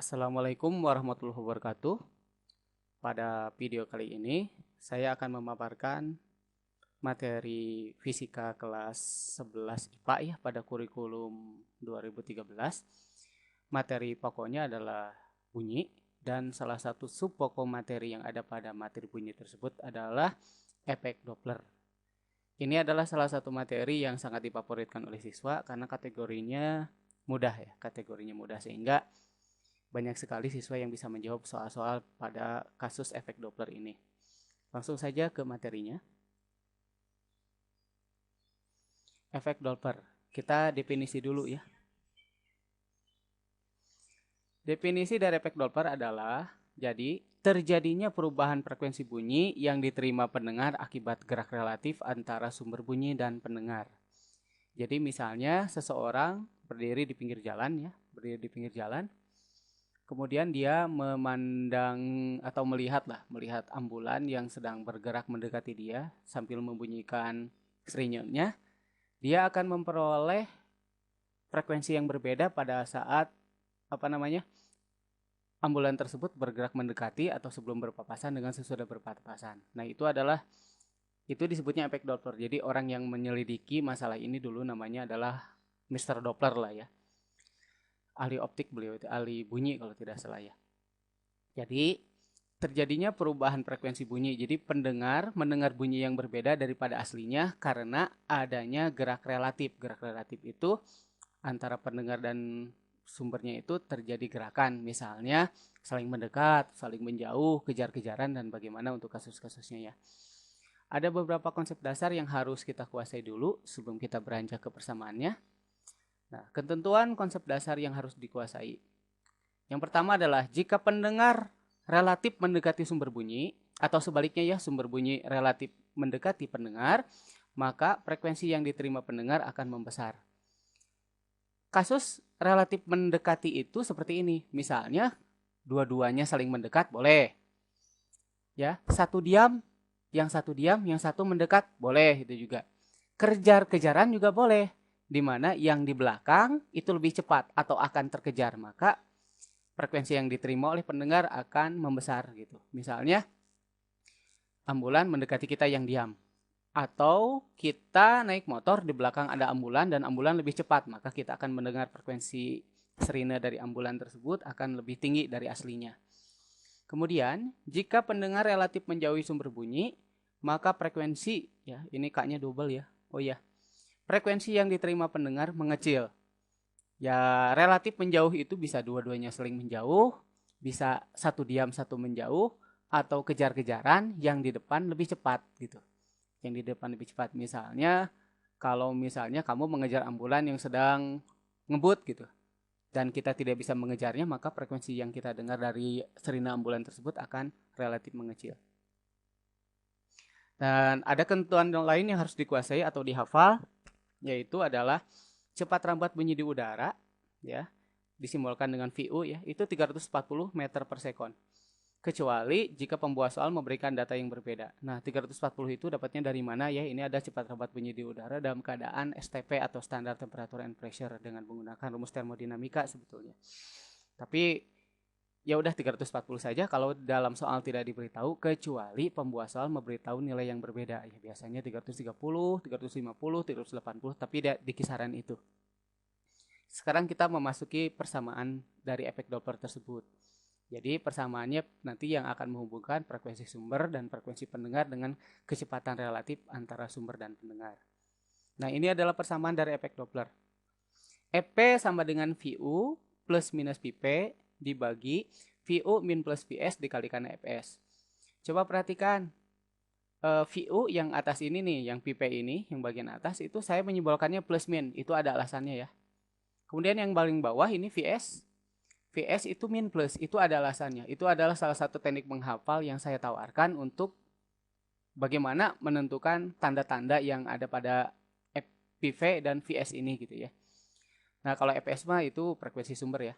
Assalamualaikum warahmatullahi wabarakatuh. Pada video kali ini, saya akan memaparkan materi fisika kelas 11 IPA ya pada kurikulum 2013. Materi pokoknya adalah bunyi dan salah satu subpokok materi yang ada pada materi bunyi tersebut adalah efek Doppler. Ini adalah salah satu materi yang sangat difavoritkan oleh siswa karena kategorinya mudah sehingga banyak sekali siswa yang bisa menjawab soal-soal pada kasus efek Doppler ini. Langsung saja ke materinya. Efek Doppler. Kita definisi dulu ya. Definisi dari efek Doppler adalah, jadi terjadinya perubahan frekuensi bunyi yang diterima pendengar akibat gerak relatif antara sumber bunyi dan pendengar. Jadi misalnya seseorang berdiri di pinggir jalan. Kemudian dia memandang atau melihat ambulan yang sedang bergerak mendekati dia sambil membunyikan serinyonya. Dia akan memperoleh frekuensi yang berbeda pada saat ambulan tersebut bergerak mendekati atau sebelum berpapasan dengan sesudah berpapasan. Nah, itu disebutnya efek Doppler. Jadi orang yang menyelidiki masalah ini dulu namanya adalah Mr. Doppler lah ya. Ahli optik beliau itu, ahli bunyi kalau tidak salah ya. Jadi terjadinya perubahan frekuensi bunyi. Jadi pendengar mendengar bunyi yang berbeda daripada aslinya karena adanya gerak relatif. Gerak relatif itu antara pendengar dan sumbernya itu terjadi gerakan. Misalnya saling mendekat, saling menjauh, kejar-kejaran, dan bagaimana untuk kasus-kasusnya ya. Ada beberapa konsep dasar yang harus kita kuasai dulu sebelum kita beranjak ke persamaannya. Nah, ketentuan konsep dasar yang harus dikuasai. Yang pertama adalah jika pendengar relatif mendekati sumber bunyi, atau sebaliknya ya, sumber bunyi relatif mendekati pendengar, maka frekuensi yang diterima pendengar akan membesar. Kasus relatif mendekati itu seperti ini. Misalnya, dua-duanya saling mendekat, boleh. Ya, satu diam, yang satu mendekat, boleh itu juga. Kejar-kejaran juga boleh. Di mana yang di belakang itu lebih cepat atau akan terkejar, maka frekuensi yang diterima oleh pendengar akan membesar gitu. Misalnya ambulan mendekati kita yang diam, atau kita naik motor di belakang ada ambulan dan ambulan lebih cepat, maka kita akan mendengar frekuensi sirine dari ambulan tersebut akan lebih tinggi dari aslinya. Kemudian jika pendengar relatif menjauhi sumber bunyi, maka frekuensi ya, ini K-nya double ya. Oh ya. Frekuensi yang diterima pendengar mengecil. Ya, relatif menjauh itu bisa dua-duanya saling menjauh, bisa satu diam satu menjauh, atau kejar-kejaran yang di depan lebih cepat gitu. Yang di depan lebih cepat. Misalnya kalau misalnya kamu mengejar ambulan yang sedang ngebut gitu, dan kita tidak bisa mengejarnya, maka frekuensi yang kita dengar dari sirine ambulan tersebut akan relatif mengecil. Dan ada ketentuan lain yang harus dikuasai atau dihafal, yaitu adalah cepat rambat bunyi di udara ya, disimbolkan dengan VU ya, itu 340 meter per sekon. Kecuali jika pembuat soal memberikan data yang berbeda. Nah, 340 itu dapatnya dari mana ya? Ini ada cepat rambat bunyi di udara dalam keadaan STP atau standar temperature and pressure dengan menggunakan rumus termodinamika sebetulnya. Tapi ya udah 340 saja kalau dalam soal tidak diberitahu, kecuali pembuat soal memberitahu nilai yang berbeda ya, biasanya 330, 350, 380, tapi di kisaran itu. Sekarang kita memasuki persamaan dari efek Doppler tersebut. Jadi persamaannya nanti yang akan menghubungkan frekuensi sumber dan frekuensi pendengar dengan kecepatan relatif antara sumber dan pendengar. Nah, ini adalah persamaan dari efek Doppler. EP sama dengan VU plus minus VP dibagi VU min plus VS dikalikan FS. Coba perhatikan, VU yang atas ini nih, yang VP ini, yang bagian atas itu saya menyimbolkannya plus min, itu ada alasannya ya. Kemudian yang paling bawah ini VS, VS itu min plus, itu ada alasannya. Itu adalah salah satu teknik menghafal yang saya tawarkan untuk bagaimana menentukan tanda-tanda yang ada pada PV dan VS ini gitu ya. Nah, kalau FS mah itu frekuensi sumber ya.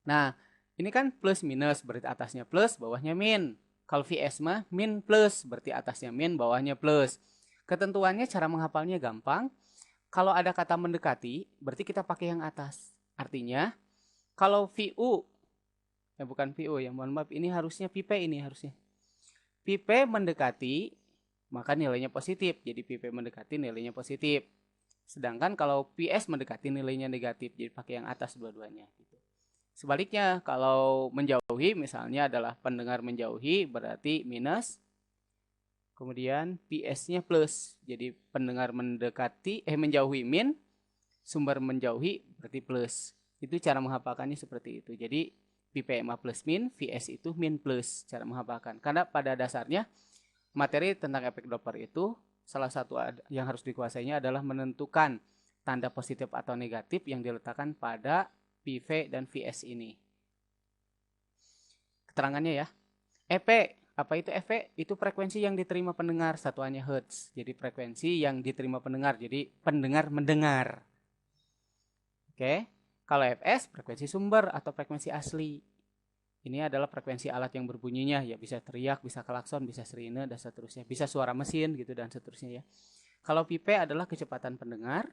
Nah, ini kan plus minus, berarti atasnya plus, bawahnya min. Kalau VS mah min plus, berarti atasnya min, bawahnya plus. Ketentuannya cara menghafalnya gampang. Kalau ada kata mendekati, berarti kita pakai yang atas. Artinya, kalau VU Bukan VU ya, mohon maaf, ini harusnya PP ini harusnya. PP mendekati, maka nilainya positif. Jadi PP mendekati nilainya positif. Sedangkan kalau PS mendekati nilainya negatif. Jadi pakai yang atas dua-duanya. Gitu. Sebaliknya, kalau menjauhi misalnya adalah pendengar menjauhi berarti minus. Kemudian PS-nya plus. Jadi pendengar mendekati, menjauhi min. Sumber menjauhi berarti plus. Itu cara menghafalkannya seperti itu. Jadi PPMA plus min, VS itu min plus cara menghafalkan. Karena pada dasarnya materi tentang efek Doppler itu salah satu yang harus dikuasainya adalah menentukan tanda positif atau negatif yang diletakkan pada PV dan VS ini. Keterangannya ya. EP, apa itu EP? Itu frekuensi yang diterima pendengar, satuannya Hertz. Jadi frekuensi yang diterima pendengar, jadi pendengar mendengar. Oke. Kalau Fs, frekuensi sumber atau frekuensi asli. Ini adalah frekuensi alat yang berbunyinya, ya bisa teriak, bisa klakson, bisa sirine, dan seterusnya. Bisa suara mesin gitu dan seterusnya ya. Kalau PP adalah kecepatan pendengar,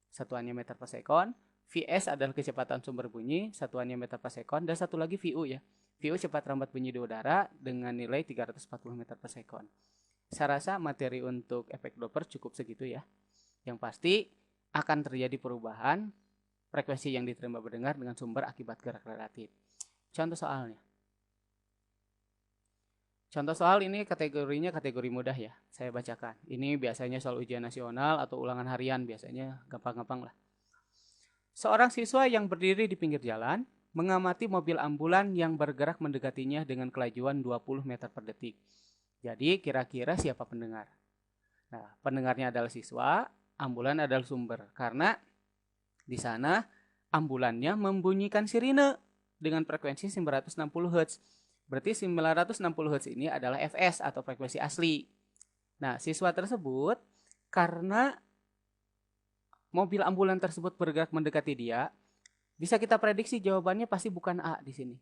satuannya meter per sekon. Vs adalah kecepatan sumber bunyi, satuannya meter per sekon. Dan satu lagi VU ya. VU cepat rambat bunyi di udara dengan nilai 340 meter per sekon. Saya rasa materi untuk efek Doppler cukup segitu ya. Yang pasti akan terjadi perubahan frekuensi yang diterima pendengar dengan sumber akibat gerak relatif. Contoh soalnya. Contoh soal ini kategorinya kategori mudah ya. Saya bacakan. Ini biasanya soal ujian nasional atau ulangan harian. Biasanya gampang-gampang lah. Seorang siswa yang berdiri di pinggir jalan mengamati mobil ambulan yang bergerak mendekatinya dengan kelajuan 20 meter per detik. Jadi kira-kira siapa pendengar? Nah, pendengarnya adalah siswa, ambulan adalah sumber. Karena di sana ambulannya membunyikan sirine dengan frekuensi 960 Hz. Berarti 960 Hz ini adalah Fs atau frekuensi asli. Nah, siswa tersebut karena mobil ambulan tersebut bergerak mendekati dia, bisa kita prediksi jawabannya pasti bukan A di sini.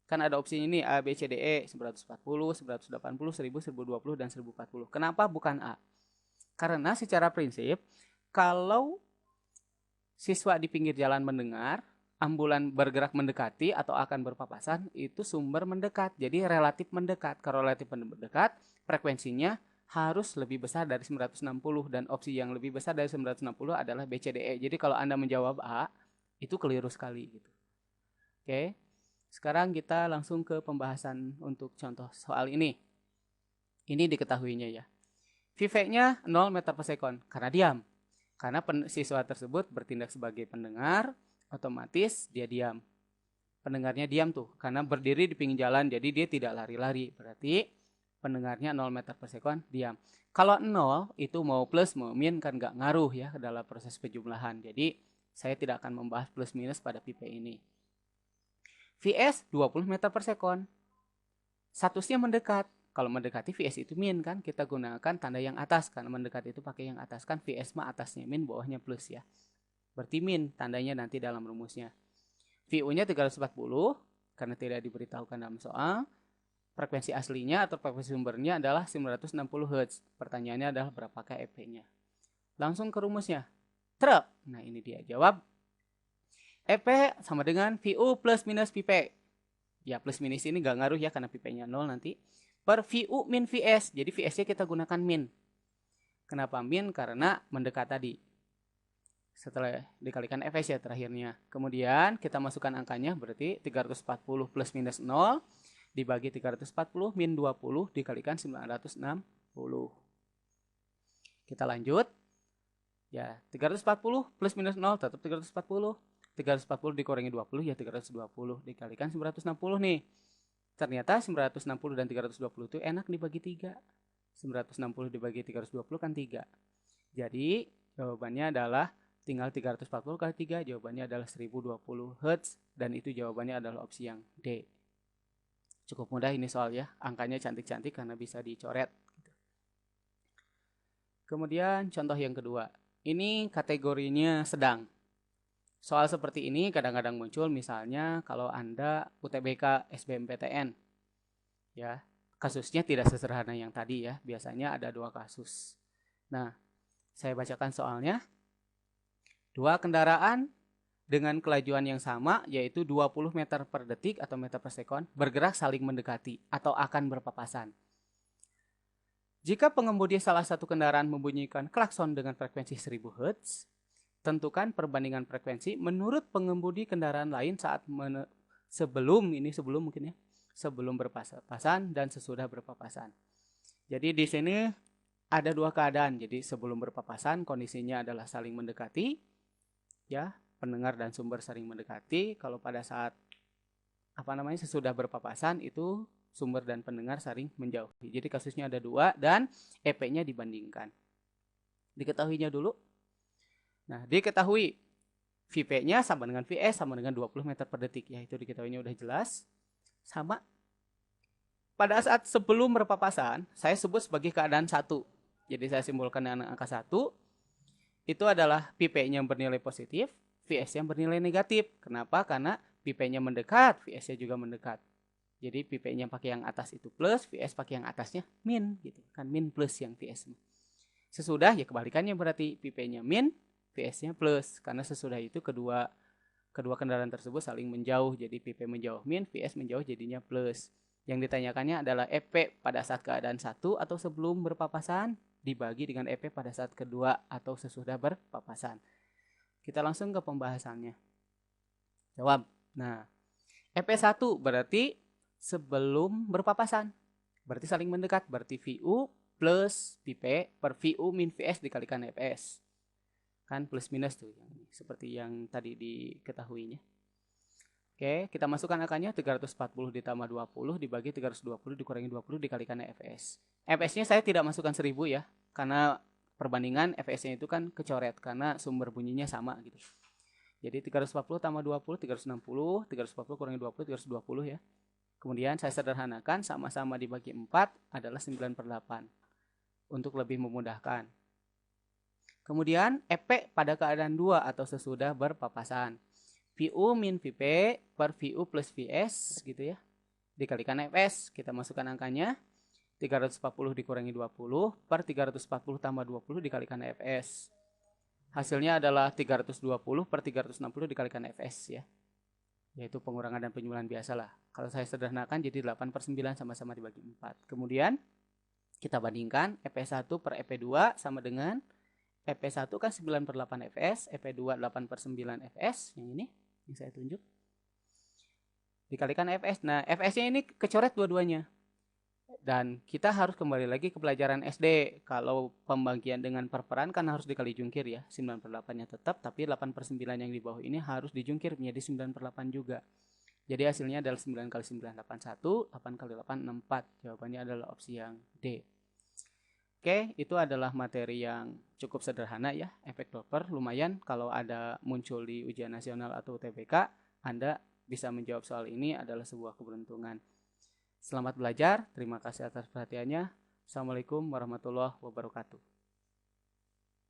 Kan ada opsinya ini A, B, C, D, E, 940, 980, 1000, 1020, dan 1040. Kenapa bukan A? Karena secara prinsip, kalau siswa di pinggir jalan mendengar, ambulan bergerak mendekati atau akan berpapasan, itu sumber mendekat. Jadi relatif mendekat. Kalau relatif mendekat, frekuensinya harus lebih besar dari 960. Dan opsi yang lebih besar dari 960 adalah B, C, D, E. Jadi kalau Anda menjawab A, itu keliru sekali. Gitu. Oke, sekarang kita langsung ke pembahasan untuk contoh soal ini. Ini diketahuinya ya. VV-nya 0 meter per sekon karena diam. Karena siswa tersebut bertindak sebagai pendengar, otomatis dia diam. Pendengarnya diam tuh, karena berdiri di pinggir jalan, jadi dia tidak lari-lari. Berarti pendengarnya 0 meter per sekon, diam. Kalau 0, itu mau plus, mau min, kan nggak ngaruh ya dalam proses penjumlahan. Jadi, saya tidak akan membahas plus minus pada pipa ini. Vs 20 meter per sekon. Statusnya mendekat. Kalau mendekati VS itu min kan, kita gunakan tanda yang atas karena mendekati itu pakai yang atas kan, VS mah atasnya min, bawahnya plus ya. Berarti min tandanya nanti dalam rumusnya. VU-nya 340 karena tidak diberitahukan dalam soal. Frekuensi aslinya atau frekuensi sumbernya adalah 960 Hz. Pertanyaannya adalah berapakah EP-nya. Langsung ke rumusnya. Truk. Nah, ini dia jawab. EP sama dengan VU plus minus PP. Ya, plus minus ini nggak ngaruh ya karena PP-nya 0 nanti. Per VU min VS. Jadi VS-nya kita gunakan min. Kenapa min? Karena mendekat tadi. Setelah dikalikan Fs ya terakhirnya. Kemudian kita masukkan angkanya berarti 340 plus minus 0 dibagi 340 min 20 dikalikan 960. Kita lanjut. Ya, 340 plus minus 0 tetap 340. 340 dikurangi 20 ya 320 dikalikan 960 nih. Ternyata 960 dan 320 itu enak dibagi 3. 960 dibagi 320 kan 3. Jadi jawabannya adalah tinggal 340 kali 3. Jawabannya adalah 1020 Hz. Dan itu jawabannya adalah opsi yang D. Cukup mudah ini soal ya. Angkanya cantik-cantik karena bisa dicoret. Kemudian contoh yang kedua. Ini kategorinya sedang. Soal seperti ini kadang-kadang muncul misalnya kalau Anda UTBK SBMPTN. Ya, kasusnya tidak sesederhana yang tadi ya. Biasanya ada 2 kasus. Nah, saya bacakan soalnya. 2 kendaraan dengan kelajuan yang sama, yaitu 20 meter per detik atau meter per sekon, bergerak saling mendekati atau akan berpapasan. Jika pengemudi salah satu kendaraan membunyikan klakson dengan frekuensi 1000 Hz, tentukan perbandingan frekuensi menurut pengemudi kendaraan lain saat sebelum mungkin ya, sebelum berpapasan dan sesudah berpapasan. Jadi di sini ada dua keadaan. Jadi sebelum berpapasan kondisinya adalah saling mendekati, ya, pendengar dan sumber saling mendekati. Kalau pada saat sesudah berpapasan itu sumber dan pendengar saling menjauhi. Jadi kasusnya ada dua dan EP-nya dibandingkan. Diketahuinya dulu. Nah, diketahui Vp-nya sama dengan Vs sama dengan 20 meter per detik. Ya, itu diketahuinya udah jelas. Sama. Pada saat sebelum berpapasan, saya sebut sebagai keadaan 1. Jadi saya simbolkan dengan angka 1. Itu adalah Vp-nya bernilai positif, Vs-nya bernilai negatif. Kenapa? Karena Vp-nya mendekat, Vs-nya juga mendekat. Jadi Vp-nya pakai yang atas itu plus, Vs pakai yang atasnya min gitu. Kan min plus yang Vs. Sesudah ya kebalikannya berarti Vp-nya min, Vs-nya plus. Karena sesudah itu kedua kendaraan tersebut saling menjauh. Jadi Vp menjauh min, Vs menjauh jadinya plus. Yang ditanyakannya adalah EP pada saat keadaan 1 atau sebelum berpapasan dibagi dengan EP pada saat kedua atau sesudah berpapasan. Kita langsung ke pembahasannya. Jawab. Nah, EP1 berarti sebelum berpapasan. Berarti saling mendekat. Berarti VU plus Vp per VU min Vs dikalikan Fs. Kan plus minus tuh. Seperti yang tadi diketahuinya. Oke, kita masukkan angkanya 340 ditambah 20 dibagi 320 dikurangi 20 dikalikan Fs. Fs-nya saya tidak masukkan 1000 ya. Karena perbandingan Fs-nya itu kan kecoret. Karena sumber bunyinya sama gitu. Jadi 340 tambah 20, 360. 340 kurangi 20, 320 ya. Kemudian saya sederhanakan sama-sama dibagi 4 adalah 9/8. Untuk lebih memudahkan. Kemudian EP pada keadaan 2 atau sesudah berpapasan. VU min Vp per VU plus Vs gitu ya. Dikalikan Fs, kita masukkan angkanya. 340 dikurangi 20 per 340 tambah 20 dikalikan Fs. Hasilnya adalah 320 per 360 dikalikan Fs ya. Yaitu pengurangan dan penjumlahan biasa lah. Kalau saya sederhanakan jadi 8/9 sama-sama dibagi 4. Kemudian kita bandingkan EP1 per EP2 sama dengan EP1 kan 9/8 Fs, EP2 8/9 Fs, yang ini yang saya tunjuk. Dikalikan Fs. Nah, Fs-nya ini kecoret dua-duanya. Dan kita harus kembali lagi ke pelajaran SD. Kalau pembagian dengan perperan kan harus dikali jungkir ya. 9/8-nya tetap, tapi 8/9 yang di bawah ini harus dijungkir menjadi 9/8 juga. Jadi hasilnya adalah 9 kali 9, 81, 8 kali 8, 64. Jawabannya adalah opsi yang D. Oke, itu adalah materi yang cukup sederhana ya, efek Doppler. Lumayan kalau ada muncul di ujian nasional atau UTBK, Anda bisa menjawab soal ini adalah sebuah keberuntungan. Selamat belajar, terima kasih atas perhatiannya. Assalamualaikum warahmatullahi wabarakatuh.